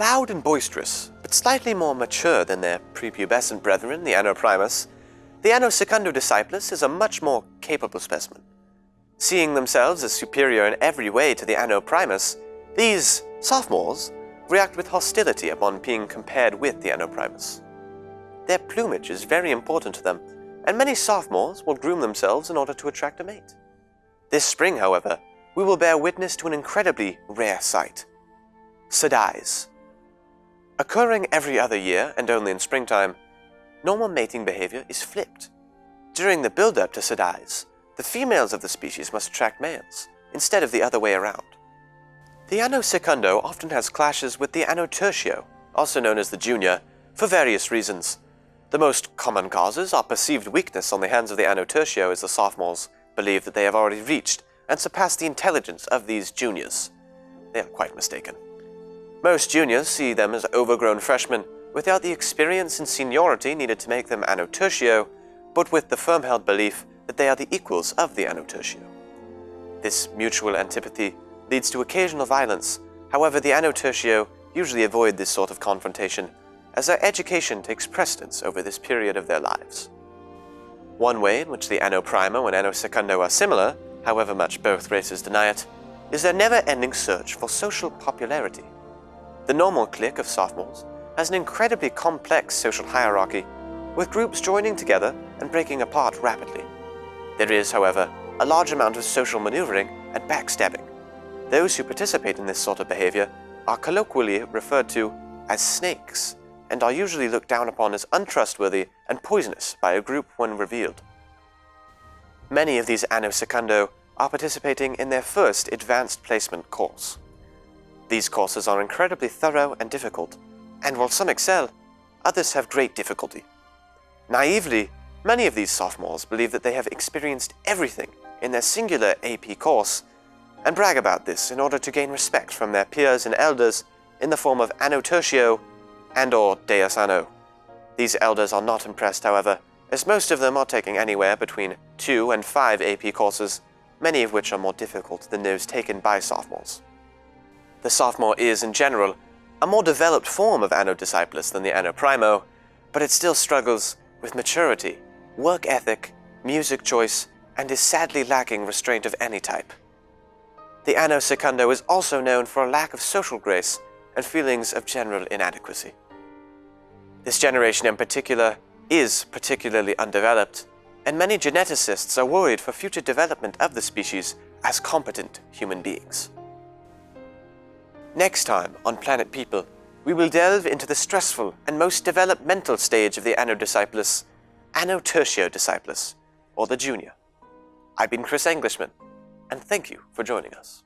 Loud and boisterous, but slightly more mature than their prepubescent brethren, the Anno Primus, the Anno Secundo Disciples is a much more capable specimen. Seeing themselves as superior in every way to the Anno Primus, these sophomores react with hostility upon being compared with the Anno Primus. Their plumage is very important to them, and many sophomores will groom themselves in order to attract a mate. This spring, however, we will bear witness to an incredibly rare sight: Sadies. Occurring every other year and only in springtime, normal mating behavior is flipped. During the build-up to Sadies, the females of the species must attract males, instead of the other way around. The Anno Secundo often has clashes with the Anno Tertio, also known as the Junior, for various reasons. The most common causes are perceived weakness on the hands of the Anno Tertio, as the sophomores believe that they have already reached and surpassed the intelligence of these juniors. They are quite mistaken. Most juniors see them as overgrown freshmen without the experience and seniority needed to make them Anno Tertio, but with the firm-held belief that they are the equals of the Anno Tertio. This mutual antipathy leads to occasional violence. However, the Anno Tertio usually avoid this sort of confrontation, as their education takes precedence over this period of their lives. One way in which the Anno Primo and Anno Secundo are similar, however much both races deny it, is their never-ending search for social popularity. The normal clique of sophomores has an incredibly complex social hierarchy, with groups joining together and breaking apart rapidly. There is, however, a large amount of social maneuvering and backstabbing. Those who participate in this sort of behavior are colloquially referred to as snakes, and are usually looked down upon as untrustworthy and poisonous by a group when revealed. Many of these Anno Secundo are participating in their first advanced placement course. These courses are incredibly thorough and difficult, and while some excel, others have great difficulty. Naively, many of these sophomores believe that they have experienced everything in their singular AP course, and brag about this in order to gain respect from their peers and elders in the form of Anno Tertio and/or Deus Anno. These elders are not impressed, however, as most of them are taking anywhere between 2 and 5 AP courses, many of which are more difficult than those taken by sophomores. The sophomore is, in general, a more developed form of Anno Discipulus than the Anno Primo, but it still struggles with maturity, work ethic, music choice, and is sadly lacking restraint of any type. The Anno Secundo is also known for a lack of social grace and feelings of general inadequacy. This generation in particular is particularly undeveloped, and many geneticists are worried for future development of the species as competent human beings. Next time on Planet People, we will delve into the stressful and most developmental stage of the Anno Discipulus, Anno Tertio Discipulus, or the Junior. I've been Chris Englishman, and thank you for joining us.